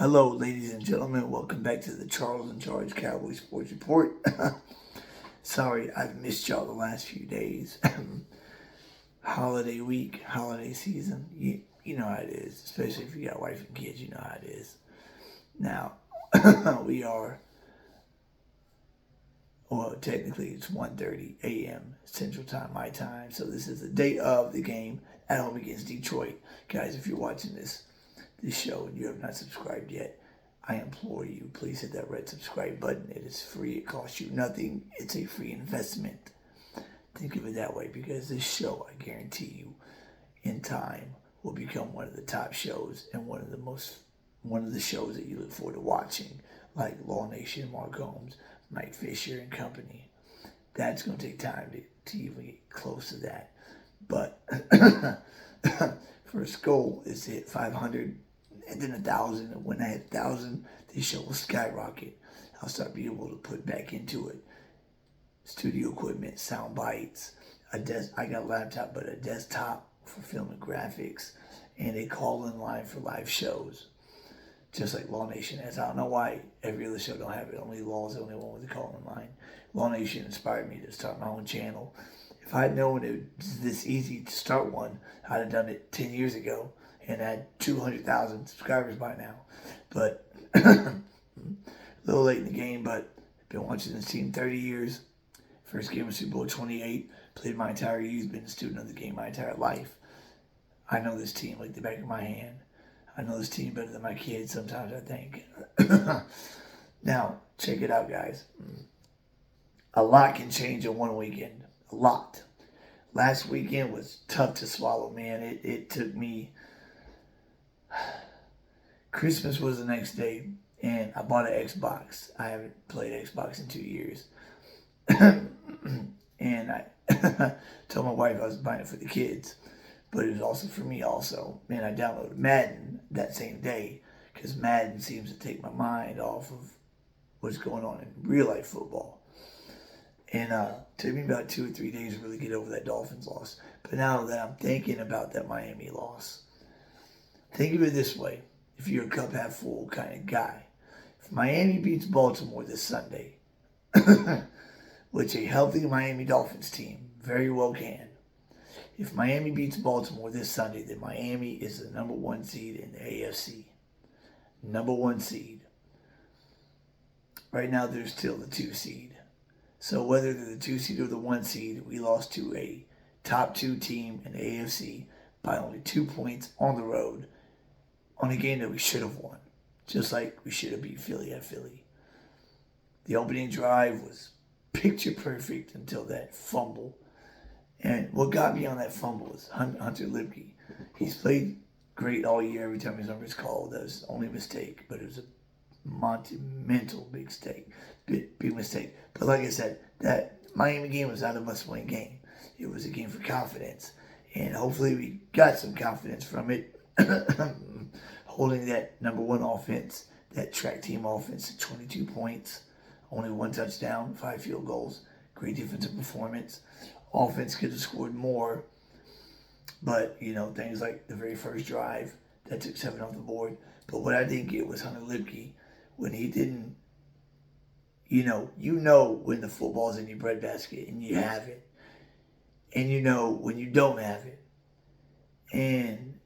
Hello, ladies and gentlemen. Welcome back to the Charles in Charge Cowboys Sports Report. Sorry, I've missed y'all the last few days. Holiday week, holiday season. You know how it is, especially if you got wife and kids. You know how it is. Now, we are, well, technically it's 1:30 a.m. Central Time, my time. So this is the day of the game at home against Detroit. Guys, if you're watching this show and you have not subscribed yet, I implore you, please hit that red subscribe button. It is free. It costs you nothing. It's a free investment. Think of it that way, because this show, I guarantee you, in time, will become one of the top shows and one of the shows that you look forward to watching, like Law Nation, Mark Holmes, Mike Fisher, and company. That's going to take time to even get close to that. But first goal is to hit 500 and then 1,000. And when I hit 1,000, this show will skyrocket. I'll start being able to put back into it studio equipment, sound bites, I got a laptop, but a desktop for filming graphics, and a call-in line for live shows, just like Law Nation has. I don't know why every other show don't have it. Only Law is the only one with the call-in line. Law Nation inspired me to start my own channel. If I'd known it was this easy to start one, I'd have done it 10 years ago and had 200,000 subscribers by now. But a little late in the game, but I've been watching this team 30 years. First game of Super Bowl 28. Played my entire youth. Been a student of the game my entire life. I know this team like the back of my hand. I know this team better than my kids sometimes, I think. Now, check it out, guys. A lot can change in one weekend. A lot. Last weekend was tough to swallow, man. It took me... Christmas was the next day, and I bought an Xbox. I haven't played Xbox in 2 years. And I told my wife I was buying it for the kids, but it was also for me also. And I downloaded Madden that same day, because Madden seems to take my mind off of what's going on in real life football. And it took me about 2 or 3 days to really get over that Dolphins loss. But now that I'm thinking about that Miami loss, think of it this way. If you're a cup half full kind of guy, if Miami beats Baltimore this Sunday, which a healthy Miami Dolphins team very well can. If Miami beats Baltimore this Sunday, then Miami is the number 1 seed in the AFC. Number 1 seed. Right now, they're still the 2 seed. So whether they're the 2 seed or the 1 seed, we lost to a top 2 team in the AFC by only 2 points on the road on a game that we should have won. Just like we should have beat Philly at Philly. The opening drive was picture perfect until that fumble. And what got me on that fumble was Hunter Lipke. He's played great all year. Every time his number is called, that was the only mistake. But it was a monumental big mistake. But like I said, that Miami game was not a must-win game. It was a game for confidence. And hopefully we got some confidence from it. Holding that number 1 offense, that track team offense, at 22 points. Only 1 touchdown, 5 field goals. Great defensive performance. Offense could have scored more. But, things like the very first drive, that took 7 off the board. But what I didn't get was Hunter Lipke when he didn't, when the football's in your breadbasket and you have it. And when you don't have it. And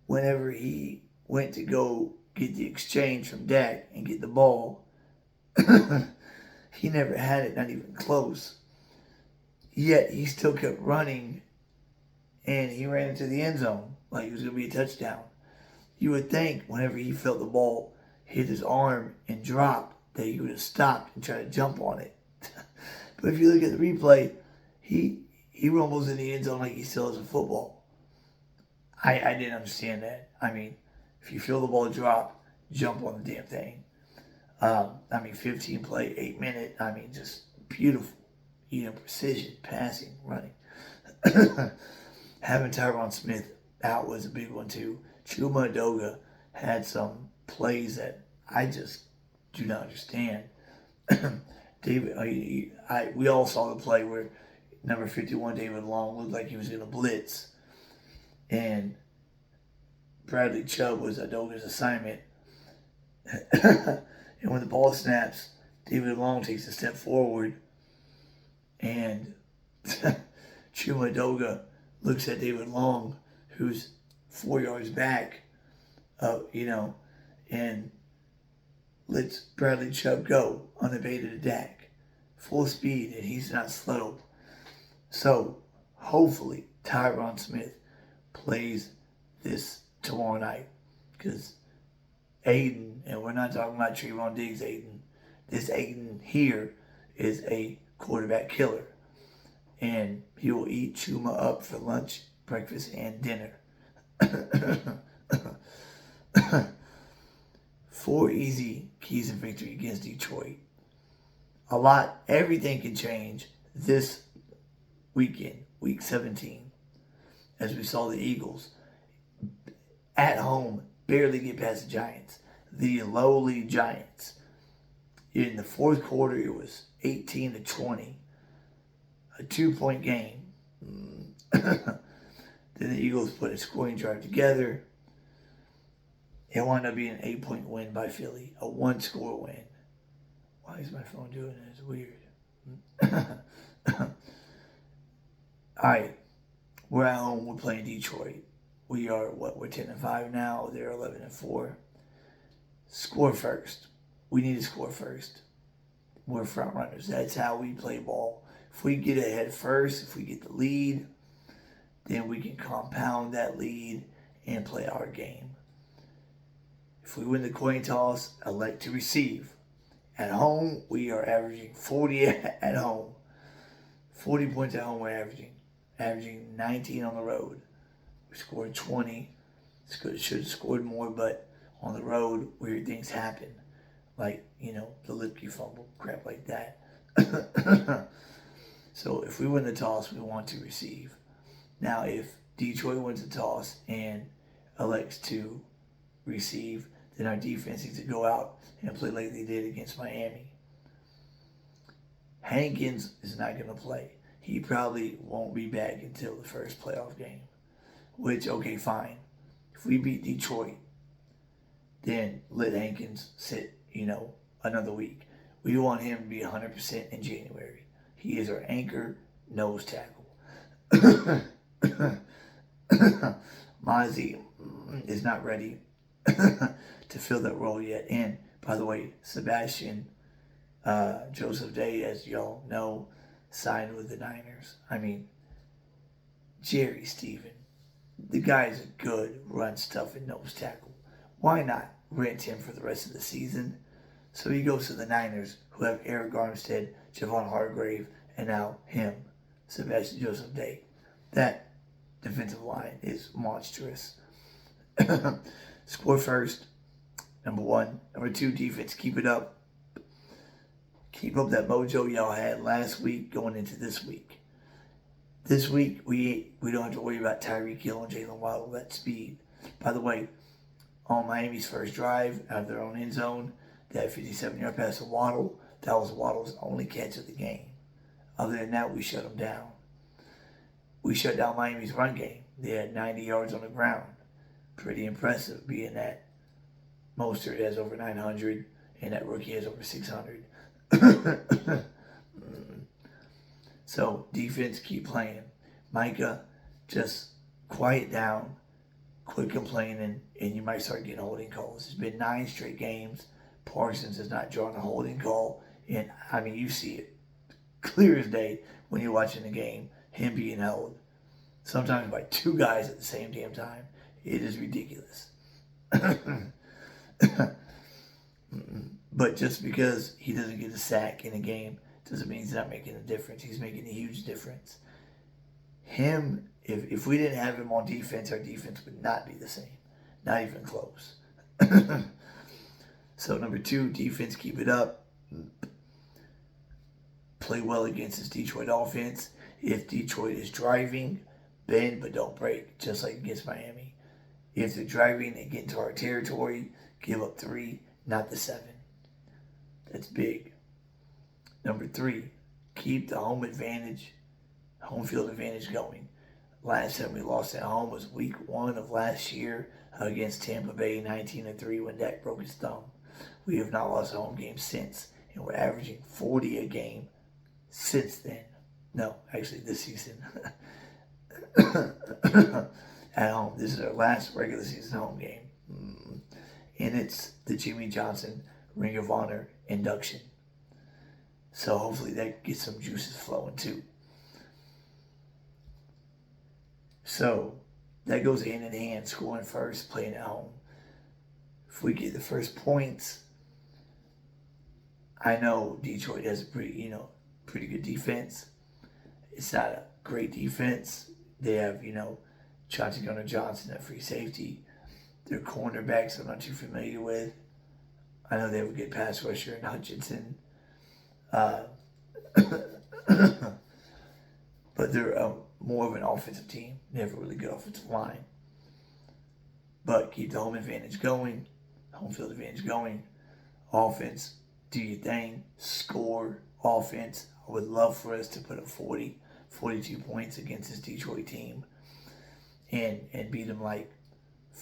whenever he went to go get the exchange from Dak and get the ball, he never had it, not even close. Yet he still kept running, and he ran into the end zone like it was going to be a touchdown. You would think whenever he felt the ball hit his arm and drop that he would have stopped and tried to jump on it. But if you look at the replay, he rumbles in the end zone like he still has a football. I didn't understand that. I mean, if you feel the ball drop, jump on the damn thing. 15 play, 8 minute. Just beautiful. Precision, passing, running. Having Tyron Smith out was a big one too. Chuma Edoga had some plays that I just do not understand. We all saw the play where number 51, David Long, looked like he was going to blitz. And Bradley Chubb was Edoga's assignment. And when the ball snaps, David Long takes a step forward, and Chumadoga looks at David Long, who's 4 yards back, and lets Bradley Chubb go unabated attack, full speed, and he's not slow. So hopefully Tyron Smith plays this tomorrow night, because Aiden, and we're not talking about Trevon Diggs Aiden, this Aiden here is a quarterback killer, and he will eat Chuma up for lunch, breakfast, and dinner. 4 easy keys of victory against Detroit. Everything can change this weekend, week 17, as we saw the Eagles at home barely get past the Giants, the lowly Giants. In the fourth quarter, it was 18-20, a 2-point game. Then the Eagles put a scoring drive together. It wound up being an 8-point win by Philly, a 1-score win. Why is my phone doing that? It's weird. All right, we're at home. We're playing Detroit. We are we're 10-5 now. They're 11-4. Score first. We need to score first. We're front runners. That's how we play ball. If we get ahead first, if we get the lead, then we can compound that lead and play our game. If we win the coin toss, elect to receive. At home, we are averaging 40 at home. 40 points at home we're averaging 19 on the road. We scored 20. Should have scored more, but on the road, weird things happen. Like, the Lipke fumble, crap like that. So if we win the toss, we want to receive. Now, if Detroit wins the toss and elects to receive, then our defense needs to go out and play like they did against Miami. Hankins is not going to play. He probably won't be back until the first playoff game. Which, okay, fine. If we beat Detroit, then let Hankins sit, another week. We want him to be 100% in January. He is our anchor nose tackle. Mozzie is not ready to fill that role yet. And, by the way, Sebastian Joseph Day, as y'all know, signed with the Niners. Jerry Stephen. The guy's a good run stuff and nose tackle. Why not rent him for the rest of the season? So he goes to the Niners, who have Eric Armstead, Javon Hargrave, and now him, Sebastian Joseph Day. That defensive line is monstrous. Score first, number 1. Number 2, defense, keep it up. Keep up that mojo y'all had last week going into this week. This week, we don't have to worry about Tyreek Hill and Jalen Waddle, that speed. By the way, on Miami's first drive out of their own end zone, that 57-yard pass to Waddle, that was Waddle's only catch of the game. Other than that, we shut them down. We shut down Miami's run game. They had 90 yards on the ground. Pretty impressive, being that Mostert has over 900 and that rookie has over 600. So, defense, keep playing. Micah, just quiet down, quit complaining, and you might start getting holding calls. It's been 9 straight games. Parsons has not drawn a holding call. And, you see it clear as day when you're watching the game, him being held. Sometimes by 2 guys at the same damn time. It is ridiculous. But just because he doesn't get a sack in a game doesn't mean he's not making a difference. He's making a huge difference. Him, if we didn't have him on defense, our defense would not be the same. Not even close. So, number 2, defense, keep it up. Play well against this Detroit offense. If Detroit is driving, bend but don't break, just like against Miami. If they're driving and get into our territory, give up 3, not the 7. That's big. Number 3, keep the home field advantage going. Last time we lost at home was week 1 of last year against Tampa Bay, 19-3, when Dak broke his thumb. We have not lost a home game since, and we're averaging 40 a game since then. No, actually, this season. At home. This is our last regular season home game. And it's the Jimmy Johnson Ring of Honor induction. So hopefully that gets some juices flowing too. So that goes hand in hand, scoring first, playing at home. If we get the first points, I know Detroit has a pretty good defense. It's not a great defense. They have, Chauncey Gardner-Johnson at free safety. Their cornerbacks I'm not too familiar with. I know they have a good pass rusher in Hutchinson. But they're more of an offensive team. They have a really good offensive line. But keep the home advantage going. Home field advantage going. Offense, do your thing. Score. Offense. I would love for us to put up 42 points against this Detroit team. And beat them like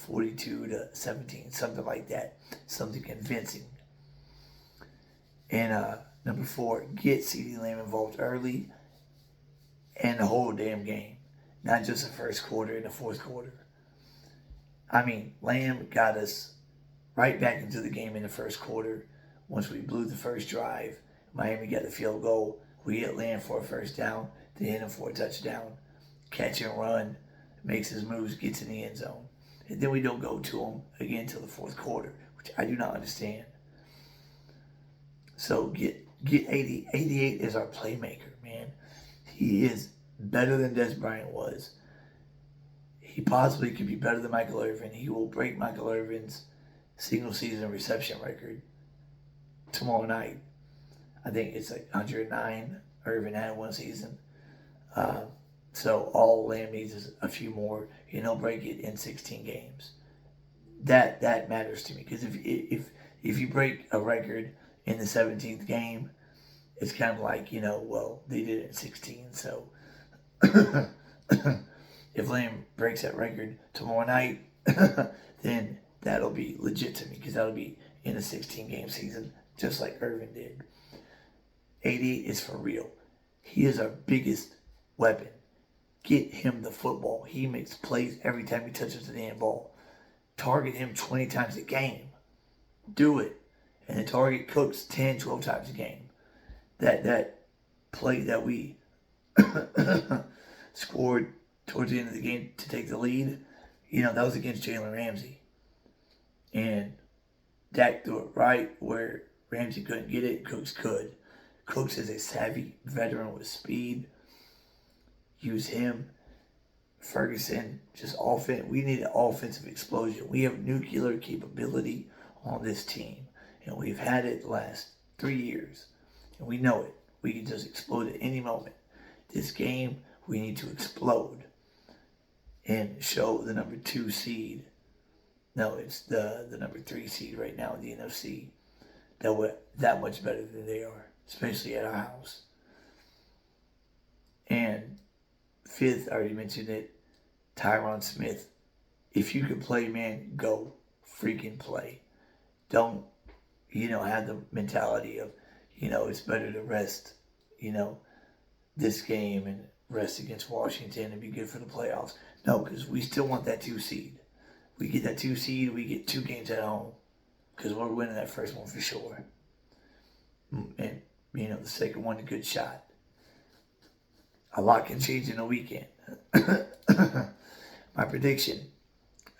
42-17. Something like that. Something convincing. And number 4, get CeeDee Lamb involved early and the whole damn game. Not just the first quarter and the fourth quarter. I mean, Lamb got us right back into the game in the first quarter. Once we blew the first drive, Miami got the field goal. We hit Lamb for a first down. They hit him for a touchdown. Catch and run. Makes his moves, gets in the end zone. And then we don't go to him again until the fourth quarter, which I do not understand. So get 80. 88 is our playmaker, man. He is better than Des Bryant was. He possibly could be better than Michael Irvin. He will break Michael Irvin's single season reception record tomorrow night. I think it's like 109 Irvin had one season. So all Lamb needs is a few more, and he'll break it in 16 games. That matters to me, because if you break a record in the 17th game, it's kind of like, well, they did it in 16. So if Lamb breaks that record tomorrow night, then that'll be legit to me, because that'll be in a 16-game season, just like Irvin did. 80 is for real. He is our biggest weapon. Get him the football. He makes plays every time he touches the damn ball. Target him 20 times a game. Do it. And then target Cooks 10, 12 times a game. That play that we scored towards the end of the game to take the lead, that was against Jalen Ramsey. And Dak threw it right where Ramsey couldn't get it, Cooks could. Cooks is a savvy veteran with speed. Use him. Ferguson, just offense. We need an offensive explosion. We have nuclear capability on this team. And we've had it the last 3 years. And we know it. We can just explode at any moment. This game, we need to explode. And show the number 2 seed. No, it's the number 3 seed right now in the NFC. That we're that much better than they are. Especially at our house. And 5th, I already mentioned it, Tyron Smith. If you can play, man, go freaking play. Don't, have the mentality of, it's better to rest, this game and rest against Washington and be good for the playoffs. No, because we still want that 2 seed. We get that 2 seed, we get 2 games at home, because we're winning that first one for sure. And, the second one, a good shot. A lot can change in a weekend. My prediction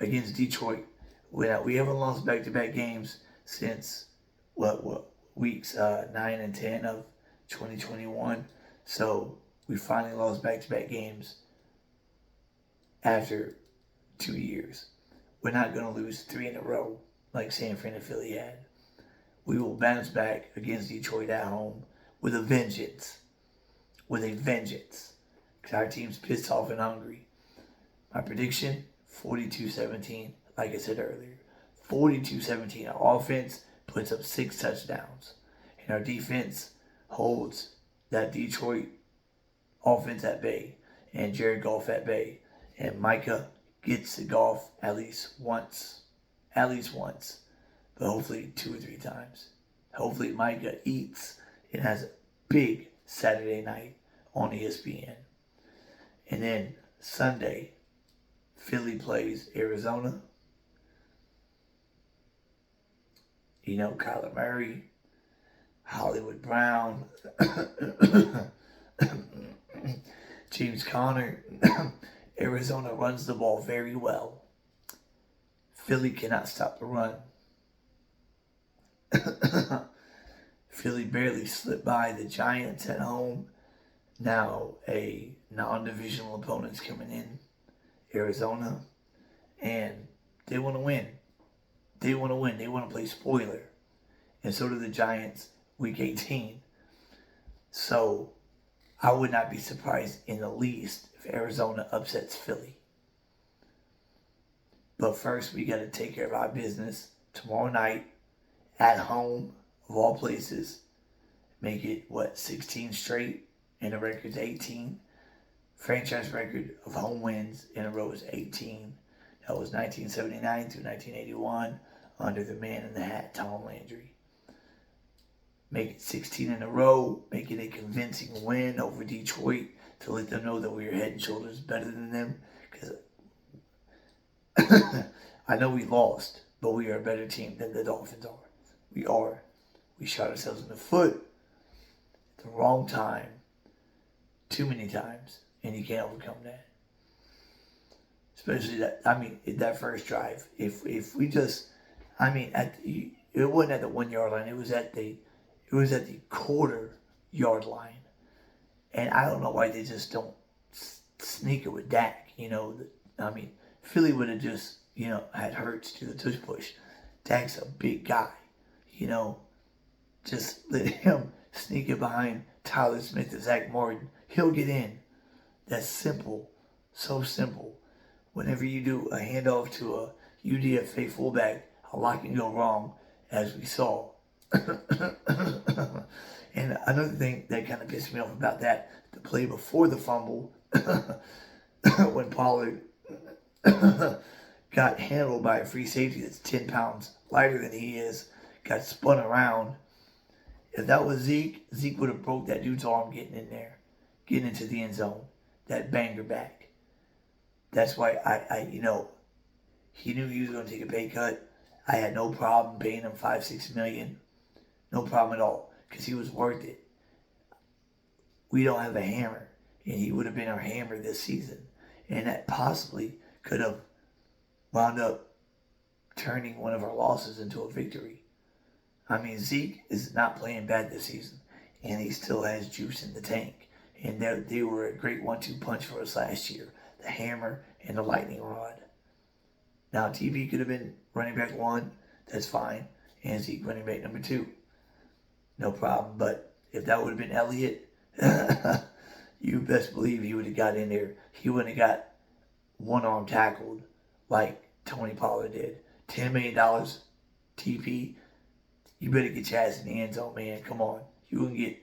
against Detroit, we haven't lost back-to-back games since weeks 9 and 10 of 2021. So we finally lost back-to-back games after 2 years. We're not going to lose 3 in a row like San Fran and Philly had. We will bounce back against Detroit at home with a vengeance. Because our team's pissed off and hungry. My prediction, 42-17, like I said earlier. 42-17. Our offense puts up 6 touchdowns. And our defense holds that Detroit offense at bay. And Jared Goff at bay. And Micah gets to Goff at least once. but hopefully 2 or 3 times. Hopefully Micah eats and has a big Saturday night on ESPN. And then Sunday, Philly plays Arizona. You know, Kyler Murray, Hollywood Brown, James Conner. Arizona runs the ball very well. Philly cannot stop the run. Philly barely slipped by the Giants at home. Now a non-divisional opponent's coming in, Arizona, and they want to win. They want to win. They want to play spoiler. And so do the Giants week 18. So I would not be surprised in the least if Arizona upsets Philly. But first, we got to take care of our business tomorrow night at home, of all places. Make it, 16 straight, and the record's 18. Franchise record of home wins in a row is 18. That was 1979 through 1981 under the man in the hat, Tom Landry. Make it 16 in a row, make it a convincing win over Detroit to let them know that we are head and shoulders better than them. Because I know we lost, but we are a better team than the Dolphins are. We are. We shot ourselves in the foot at the wrong time, too many times, and you can't overcome that. Especially that first drive. If we just, it wasn't at the 1 yard line. It was at the quarter yard line, and I don't know why they just don't sneak it with Dak. Philly would have just had Hurts do the tush push. Dak's a big guy, just let him sneak it behind Tyler Smith and Zach Martin. He'll get in. That's simple, so simple. Whenever you do a handoff to a UDFA fullback, a lot can go wrong, as we saw. And another thing that kind of pissed me off about that, the play before the fumble, when Pollard got handled by a free safety that's 10 pounds lighter than he is, got spun around. If that was Zeke would have broke that dude's arm getting in there, getting into the end zone, that banger back. That's why he knew he was going to take a pay cut. I had no problem paying him $5-6 million. No problem at all, because he was worth it. We don't have a hammer, and he would have been our hammer this season. And that possibly could have wound up turning one of our losses into a victory. Zeke is not playing bad this season, and he still has juice in the tank. And they were a great 1-2 punch for us last year. The hammer and the lightning rod. Now, TB could have been running back 1. That's fine. And Zeke running back number 2. No problem. But if that would have been Elliott, you best believe he would have got in there. He wouldn't have got one arm tackled like Tony Pollard did. $10 million TP. You better get your ass in the end zone, man. Come on. You can get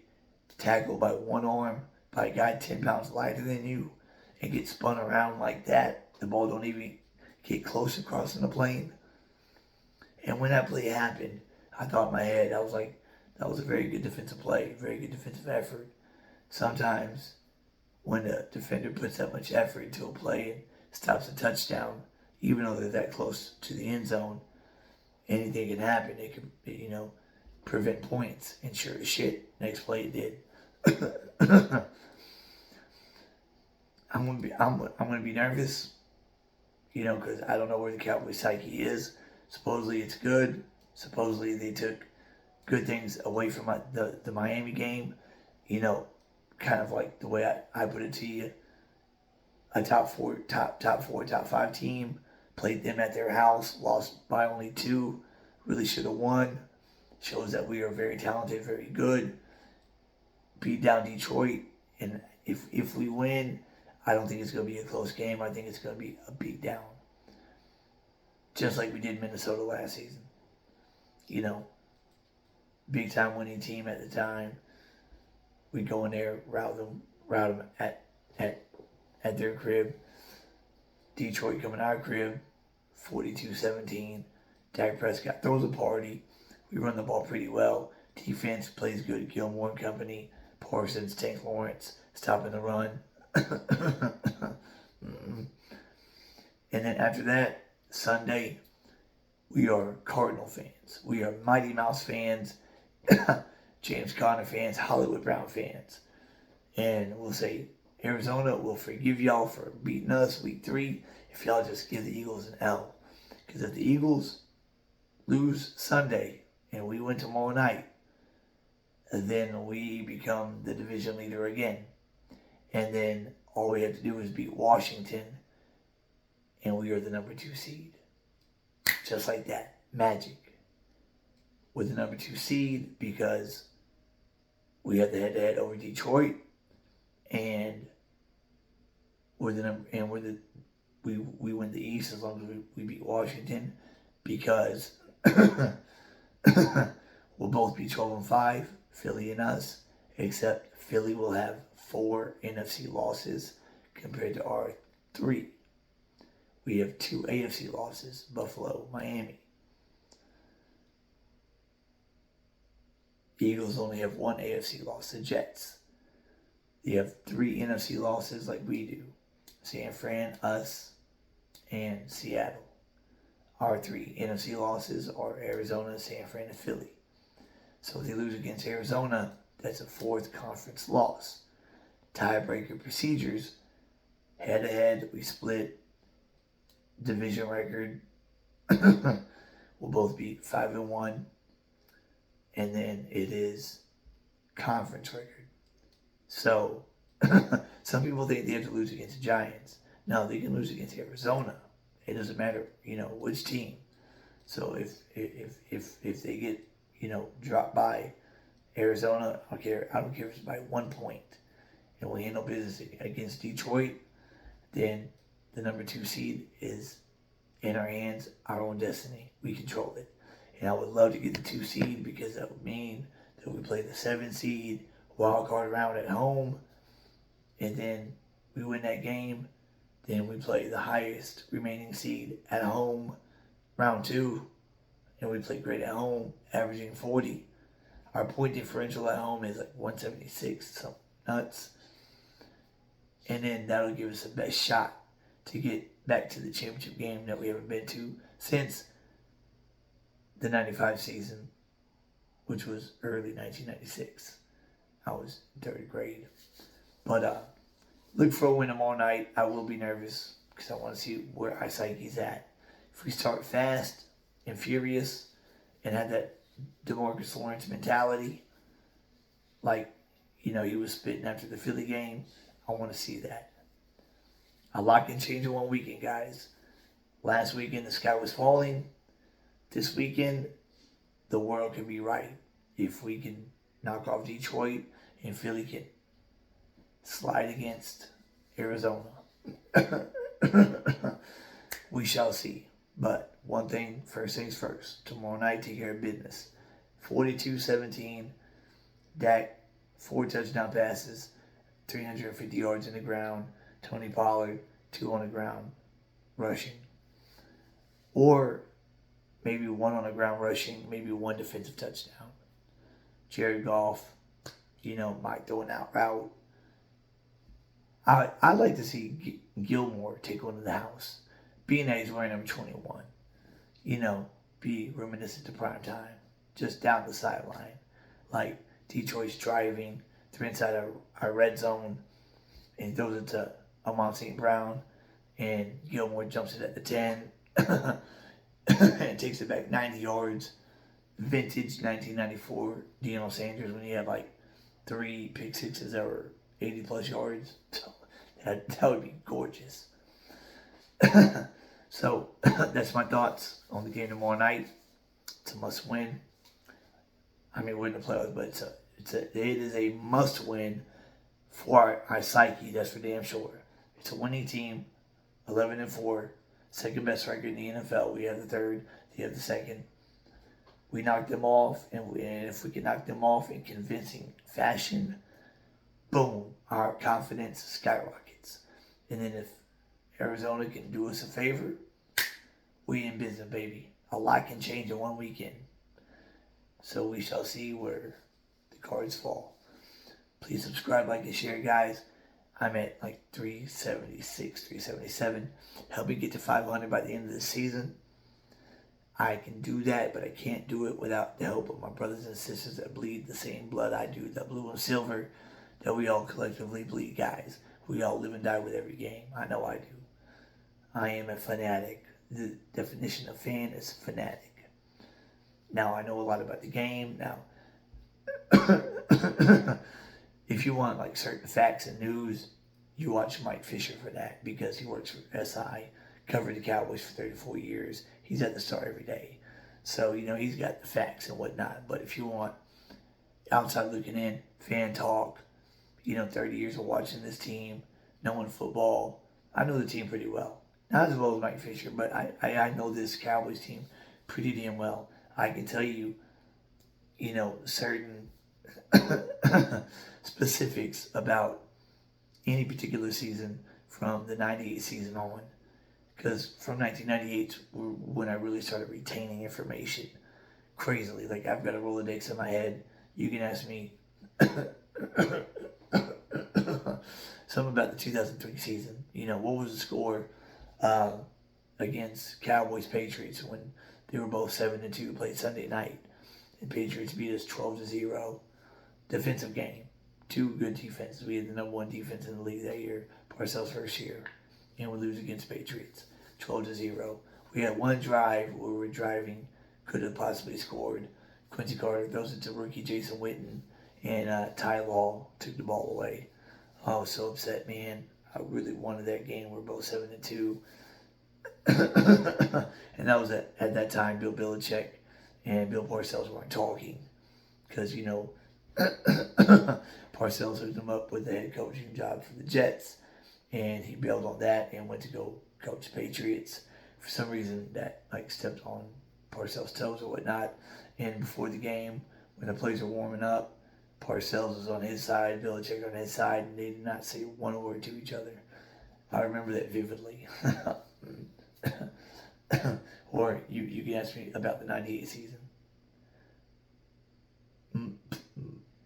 tackled by one arm by a guy 10 pounds lighter than you and get spun around like that. The ball don't even get close to crossing the plane. And when that play happened, I thought in my head, I was like, that was a very good defensive play, very good defensive effort. Sometimes when the defender puts that much effort into a play and stops a touchdown, even though they're that close to the end zone, anything can happen. It could, prevent points. And sure as shit, next play it did. I'm gonna be nervous, because I don't know where the Cowboys psyche is. Supposedly it's good. Supposedly they took good things away from the Miami game. Kind of like the way I put it to you. A top 5 team, played them at their house, lost by only 2, really should have won. Shows that we are very talented, very good. Beat down Detroit, and if we win, I don't think it's going to be a close game. I think it's going to be a beat down. Just like we did Minnesota last season. Big time winning team at the time. We go in there, rout them at their crib. Detroit coming our crib, 42-17. Dak Prescott throws a party. We run the ball pretty well. Defense plays good. Gilmore and company. Parsons, Tank Lawrence, stopping the run. And then after that, Sunday, we are Cardinal fans. We are Mighty Mouse fans, James Conner fans, Hollywood Brown fans. And we'll say, Arizona will forgive y'all for beating us week 3 if y'all just give the Eagles an L. Because if the Eagles lose Sunday and we win tomorrow night, then we become the division leader again. And then all we have to do is beat Washington, and we are the number 2 seed. Just like that. Magic. With the number 2 seed, because we have the head-to-head over Detroit, and we win the East as long as we beat Washington, because we'll both be 12-5, Philly and us, except Philly will have 4 NFC losses compared to our 3. We have 2 AFC losses, Buffalo, Miami. The Eagles only have 1 AFC loss, the Jets. They have 3 NFC losses like we do. San Fran, us, and Seattle. Our 3 NFC losses are Arizona, San Fran, and Philly. So if they lose against Arizona, that's a 4th conference loss. Tiebreaker procedures. Head-to-head, we split. Division record. We'll both be 5-1. And then it is conference record. So, some people think they have to lose against the Giants. No, they can lose against Arizona. It doesn't matter, which team. So if they get, dropped by Arizona, I don't care if it's by 1 point, and we handle business against Detroit, then the number 2 seed is in our hands, our own destiny. We control it. And I would love to get the 2 seed, because that would mean that we play the 7 seed wild card round at home, and then we win that game. Then we play the highest remaining seed at home, round 2, and we play great at home, averaging 40. Our point differential at home is like 176, something nuts. And then that'll give us the best shot to get back to the championship game that we haven't been to since the 95 season, which was early 1996. I was in 3rd grade. But look for a win tomorrow night. I will be nervous because I want to see where our psyche's at. If we start fast and furious and have that DeMarcus Lawrence mentality, like, he was spitting after the Philly game, I want to see that. A lot can change in 1 weekend, guys. Last weekend, the sky was falling. This weekend, the world can be right. If we can knock off Detroit and Philly can slide against Arizona. We shall see. But first things first. Tomorrow night, take care of business. 42-17. Dak, 4 touchdown passes, 350 yards in the ground. Tony Pollard, 2 on the ground rushing. Or maybe 1 on the ground rushing, maybe 1 defensive touchdown. Jared Goff, might throw an out route. I'd like to see Gilmore take one to the house, being that he's wearing number 21. Be reminiscent to prime time, just down the sideline. Like, Detroit's driving, they're inside our red zone, and he throws it to Amon St. Brown, and Gilmore jumps it at the 10, and takes it back 90 yards. Vintage 1994 Deion Sanders, when he had like 3 pick sixes that were 80 plus yards. So that would be gorgeous. So that's my thoughts on the game tomorrow night. It's a must win. I mean, we're in the playoffs, but it is a must win for our psyche. That's for damn sure. It's a winning team, 11-4, second best record in the NFL. We have the 3rd. They have the 2nd. We knocked them off, and if we can knock them off in convincing fashion, boom, our confidence skyrockets. And then if Arizona can do us a favor, we in business, baby. a lot can change in one weekend. So we shall see where the cards fall. Please subscribe, like, and share, guys. I'm at like 376, 377. Help me get to 500 by the end of the season. I can do that, but I can't do it without the help of my brothers and sisters that bleed the same blood I do, that blue and silver, that we all collectively bleed, guys. We all live and die with every game. I know I do. I am a fanatic. The definition of fan is fanatic. Now, I know a lot about the game. Now, if you want like certain facts and news, you watch Mike Fisher for that, because he works for SI, covered the Cowboys for 34 years. He's at the Star every day. So, he's got the facts and whatnot. But if you want outside looking in, fan talk, 30 years of watching this team, knowing football, I know the team pretty well. Not as well as Mike Fisher, but I know this Cowboys team pretty damn well. I can tell you, certain specifics about any particular season from the 98 season on. Because from 1998, when I really started retaining information crazily. Like, I've got a Rolodex in my head. You can ask me something about the 2003 season. What was the score against Cowboys Patriots when they were both 7-2, played Sunday night, and Patriots beat us 12-0. Defensive game, two good defenses. We had the number one defense in the league that year, Parcells' first year, and we lose against Patriots 12-0. We had one drive where we were driving, could have possibly scored. Quincy Carter throws it to rookie Jason Witten, and Ty Law took the ball away. I was so upset, man. I really wanted that game. We're both 7-2. And that was at that time, Bill Belichick and Bill Parcells weren't talking. Because, Parcells hooked him up with the head coaching job for the Jets. And he bailed on that and went to go coach the Patriots. For some reason, that stepped on Parcells' toes or whatnot. And before the game, when the players were warming up, Parcells was on his side, Belichick on his side, and they did not say one word to each other. I remember that vividly. Or you can ask me about the 98 season.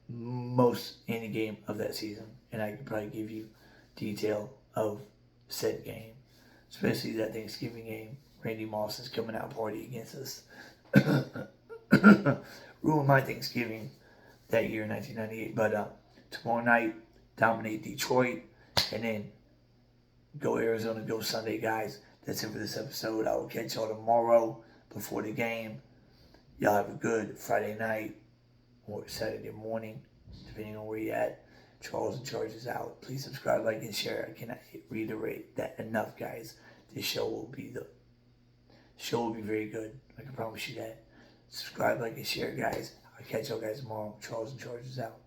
Most any game of that season, and I could probably give you detail of said game, especially that Thanksgiving game. Randy Moss is coming out party against us. Ruined my Thanksgiving that year in 1998. But tomorrow night, dominate Detroit, and then go Arizona, go Sunday, guys. That's it for this episode. I will catch y'all tomorrow before the game. Y'all have a good Friday night or Saturday morning, depending on where you're at. Charles in Charge is out. Please subscribe, like, and share. I cannot reiterate that enough, guys. This show will be very good. I can promise you that. Subscribe, like, and share, guys. I'll catch y'all guys tomorrow. Charles in Charge is out.